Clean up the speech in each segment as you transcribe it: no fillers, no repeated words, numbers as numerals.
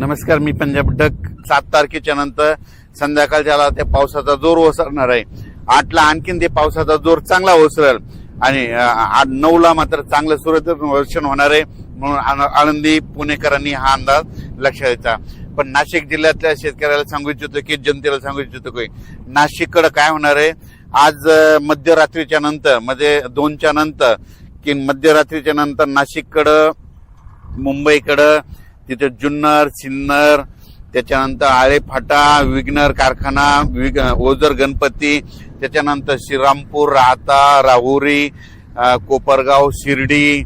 नमस्कार, मी पंजाब डक. 7 तारखेच्या नंतर संध्याकाळच्याला त्या पावसाचा जोर ओसरणार आहे. 8ला आणखीन ते पावसाचा जोर चांगला ओसरेल आणि 9ला मात्र चांगलं सूर्यदर्शन होणार आहे. म्हणून आळंदी पुणेकरांनी हा अंदाज लक्षात घ्यायचा. पण नाशिक जिल्ह्यातल्या शेतकऱ्याला सांगू इच्छितो की जनतेला सांगू इच्छितो की नाशिककडे काय होणार आहे. आज मध्यरात्रीच्या नंतर म्हणजे 2च्या नंतर की मध्यरात्रीच्या नंतर नाशिककडं, मुंबईकडं, तिथे जुन्नर, सिन्नर, त्याच्यानंतर आळेफाटा, विघ्नर कारखाना, ओझर गणपती, त्याच्यानंतर श्रीरामपूर, राहता, राहुरी, कोपरगाव, शिर्डी,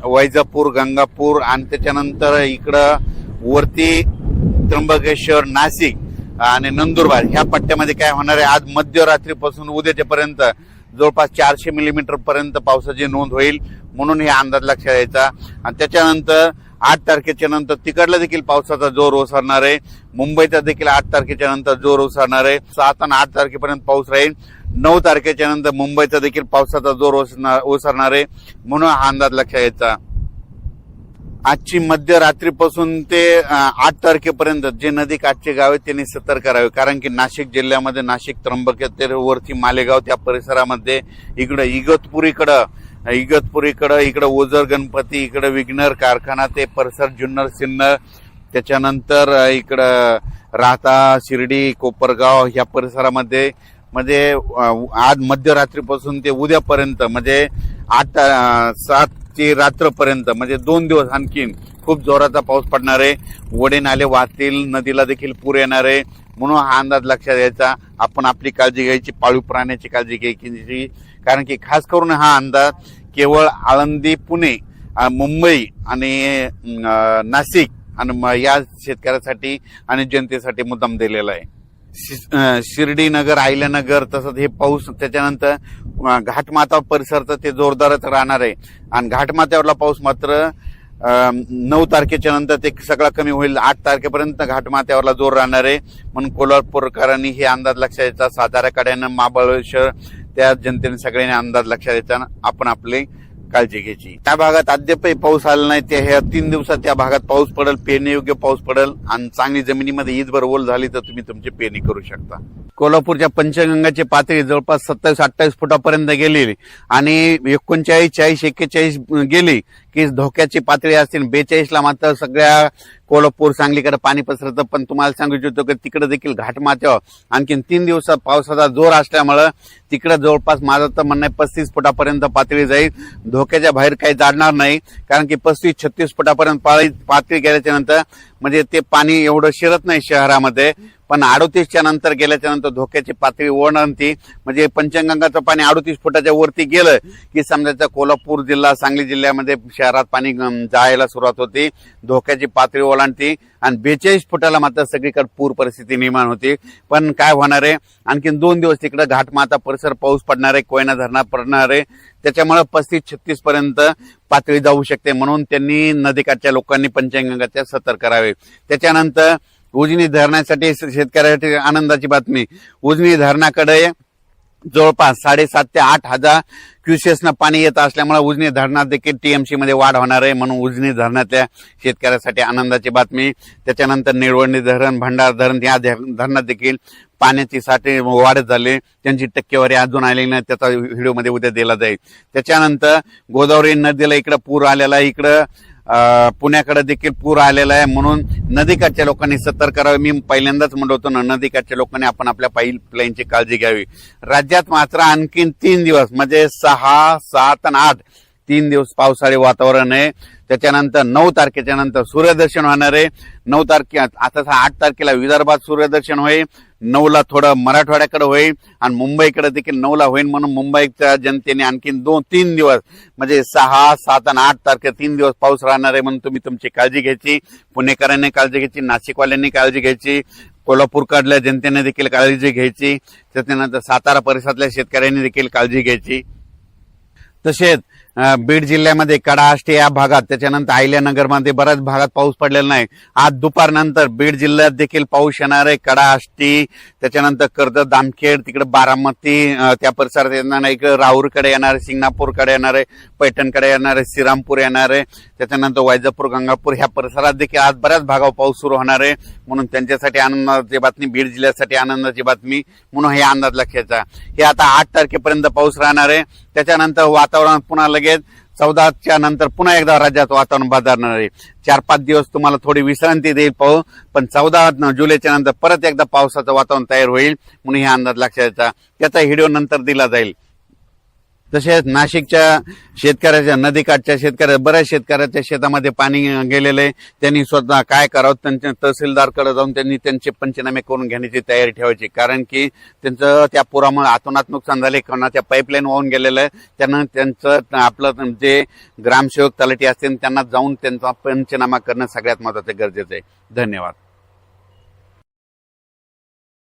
वैजापूर, गंगापूर आणि त्याच्यानंतर इकडं वरती त्र्यंबकेश्वर, नाशिक आणि नंदुरबार ह्या पट्ट्यामध्ये काय होणार आहे. आज मध्यरात्रीपासून उद्याच्यापर्यंत जवळपास 400 मिलीमीटर पर्यंत पावसाची नोंद होईल. म्हणून हे अंदाज लक्षात यायचा. आणि त्याच्यानंतर 8 तारखेच्या नंतर तिकडला देखील पावसाचा जोर ओसरणार आहे. मुंबईचा देखील 8 तारखेच्या नंतर जोर ओसरणार आहे. 7 आणि 8 तारखेपर्यंत पाऊस राहील. 9 तारखेच्या नंतर मुंबईचा देखील पावसाचा जोर ओसरणार आहे. म्हणून हा अंदाज लक्षात यायचा. आजची मध्यरात्रीपासून ते 8 तारखेपर्यंत जे नदी काठचे गाव आहेत त्यांनी सतर्क करावे. कारण की नाशिक जिल्ह्यामध्ये नाशिक, त्र्यंबकेश्वर, वरती मालेगाव त्या परिसरामध्ये इकडं इगतपुरीकडं इकडं ओझर गणपती, इकडं विघ्नर कारखाना ते परिसर, जुन्नर, सिन्नर, त्याच्यानंतर इकडं राहता, शिर्डी, कोपरगाव ह्या परिसरामध्ये म्हणजे आज मध्यरात्रीपासून ते उद्यापर्यंत म्हणजे 7 ची रात्रपर्यंत म्हणजे 2 दिवस आणखीन खूप जोराचा पाऊस पडणार आहे. वडे नाले वाहतील, नदीला देखील पूर येणार आहे. म्हणून हा अंदाज लक्षात घ्यायचा. आपण आपली काळजी घ्यायची, पाळीव प्राण्याची काळजी घ्यायची. कारण की खास करून हा अंदाज केवळ आळंदी, पुणे, मुंबई आणि नाशिक आणि या शेतकऱ्यासाठी आणि जनतेसाठी मुद्दाम दिलेला आहे. शिर्डी नगर, आयल्यानगर तसंच हे पाऊस. त्याच्यानंतर घाटमाथा परिसरचं ते जोरदारच राहणार आहे. आणि घाटमाथ्यावरला पाऊस मात्र 9 तारखेच्या नंतर ते सगळा कमी होईल. 8 तारखेपर्यंत घाटमाथ्यावरला जोर राहणार आहे. म्हणून कोल्हापूरकरांनी हे अंदाज लक्षात घ्यायचा. साताऱ्याकड्यानं, महाबळेश्वर त्या जनतेने सगळ्यांनी अंदाज लक्षात घ्यायचा. आपण आपली काळजी घ्यायची. त्या भागात अद्यापही पाऊस आला नाही. ते ह्या 3 दिवसात त्या भागात पाऊस पडेल, पेरणीयोग्य पाऊस पडेल आणि चांगली जमिनीमध्ये ईदभर ओल झाली तर तुम्ही तुमची पेरणी करू शकता. कोल्हापूरच्या पंचगंगाची पातळी जवळपास 27-28 फुटापर्यंत गेली आणि 39, 40, 41 गेली की धोक्याची पातळी असतील. 42ला मात्र सगळ्या कोल्हापूर, सांगलीकडे पाणी पसरतं. पण तुम्हाला सांगू इच्छितो की तिकडे देखील घाटमाथ्यावर आणखीन 3 दिवसात पावसाचा जोर असल्यामुळं तिकडे जवळपास माझं तर म्हणणं आहे 35 फुटापर्यंत पातळी जाईल. धोक्याच्या बाहेर काही जाणार नाही. कारण की 35-36 फुटापर्यंत पातळी गेल्याच्या नंतर म्हणजे ते पाणी एवढं शिरत नाही शहरामध्ये. पण 38च्या नंतर गेल्याच्या नंतर धोक्याची पातळी ओढणती. म्हणजे पंचगंगाचं पाणी 38 फुटाच्या वरती गेलं की समजायचं कोल्हापूर जिल्हा, सांगली जिल्ह्यामध्ये शहरात पाणी जायला सुरुवात होती. धोक्याची पातळी ओलांडती आणि 42 फुटाला मात्र सगळीकडे पूर परिस्थिती निर्माण होती. पण काय होणार आहे, आणखीन 2 दिवस तिकडे घाटमाथा परिसर पाऊस पडणार आहे, कोयना धरणात पडणार आहे. त्याच्यामुळे 35-36 पर्यंत पातळी जाऊ शकते. म्हणून त्यांनी नदीकाठच्या लोकांनी पंचगंगाच्या सतर्क करावे. त्याच्यानंतर उजनी धरणासाठी शेतकऱ्यासाठी आनंदाची बातमी. उजनी धरणाकडे जवळपास 7,500 ते 8,000 क्युसेसनं पाणी येत असल्यामुळे उजनी धरणात देखील टीएमसी मध्ये वाढ होणार आहे. म्हणून उजनी धरणातल्या शेतकऱ्यासाठी आनंदाची बातमी. त्याच्यानंतर निळवंडी धरण, भंडार धरण या धरणात देखील पाण्याची साठे वाढत झाली. त्यांची टक्केवारी अजून आलेली नाही. त्याचा व्हिडिओमध्ये उद्या दिला जाईल. त्याच्यानंतर गोदावरी नदीला इकडं पूर आलेला आहे. इकडं पुण्याकडे देखील पूर आलेला आहे. म्हणून नदीकाठच्या लोकांनी सतर्क करावे. मी पहिल्यांदाच म्हणत होतो ना, नदीकाठच्या लोकांनी आपण आपल्या पाईपलाईनची काळजी घ्यावी. राज्यात मात्र आणखीन 3 दिवस म्हणजे 6, 7 आणि 8 3 दिवस पावसाळी वातावरण आहे. त्याच्यानंतर 9 तारखेच्या नंतर सूर्यदर्शन होणार आहे. 9 तारखे आता 8 तारखेला विदर्भात सूर्यदर्शन होईल. 9ला थोडं मराठवाड्याकडे होईल आणि मुंबईकडे देखील 9ला होईल. म्हणून मुंबईच्या जनतेने आणखीन 2-3 दिवस म्हणजे 6, 7 आणि 8 तारखे 3 दिवस पाऊस राहणार आहे. म्हणून तुम्ही तुमची काळजी घ्यायची. पुणेकरांनी काळजी घ्यायची, नाशिकवाल्यांनी काळजी घ्यायची, कोल्हापूरकडल्या जनतेने देखील काळजी घ्यायची. त्याच्यानंतर सातारा परिसरातल्या शेतकऱ्यांनी देखील काळजी घ्यायची. तसेच बीड जिल्ह्यामध्ये कडा, आष्टी या भागात, त्याच्यानंतर अहिल्यानगरमध्ये बऱ्याच भागात पाऊस पडलेला नाही. आज दुपारनंतर बीड जिल्ह्यात देखील पाऊस येणार आहे. कडा, आष्टी, त्याच्यानंतर कर्जत, जामखेड, तिकडे बारामती त्या परिसरात येणार आहे. इकडे राहुरीकडे येणार आहे, सिंगणापूरकडे येणार आहे. पैठणकडे येणार आहे, श्रीरामपूर येणार आहे, त्याच्यानंतर वैजापूर, गंगापूर ह्या परिसरात देखील आज बऱ्याच भागावर पाऊस सुरू होणार आहे. म्हणून त्यांच्यासाठी आनंदाची बातमी, बीड जिल्ह्यासाठी आनंदाची बातमी म्हणून हे अंदाज लक्षाचा. हे आता 8 तारखेपर्यंत पाऊस राहणार आहे. त्याच्यानंतर वातावरण पुन्हा लगेच 14च्या नंतर पुन्हा एकदा राज्यात वातावरण बदलणार आहे. 4-5 दिवस तुम्हाला थोडी विश्रांती देईल पाऊस, पण 14 जुलैच्या नंतर परत एकदा पावसाचं वातावरण तयार होईल म्हणून हे अंदाज लक्षाचा. त्याचा व्हिडिओ नंतर दिला जाईल. तसेच नाशिकच्या शेतकऱ्याच्या, नदीकाठच्या शेतकऱ्या, बऱ्याच शेतकऱ्याच्या शेतामध्ये पाणी गेलेलं आहे. त्यांनी स्वतः काय करावं, त्यांच्या तहसीलदारकडे जाऊन त्यांनी त्यांचे पंचनामे करून घेण्याची तयारी ठेवायची. कारण की त्यांचं त्या पुरामुळे अतोनात नुकसान झाले, कोणाच्या पाईपलाईन वाहून गेलेलं आहे. त्यांना त्यांचं आपलं जे ग्रामसेवक तलाठी असतील त्यांना जाऊन त्यांचा पंचनामा करणं सगळ्यात महत्त्वाचं गरजेचं आहे. धन्यवाद.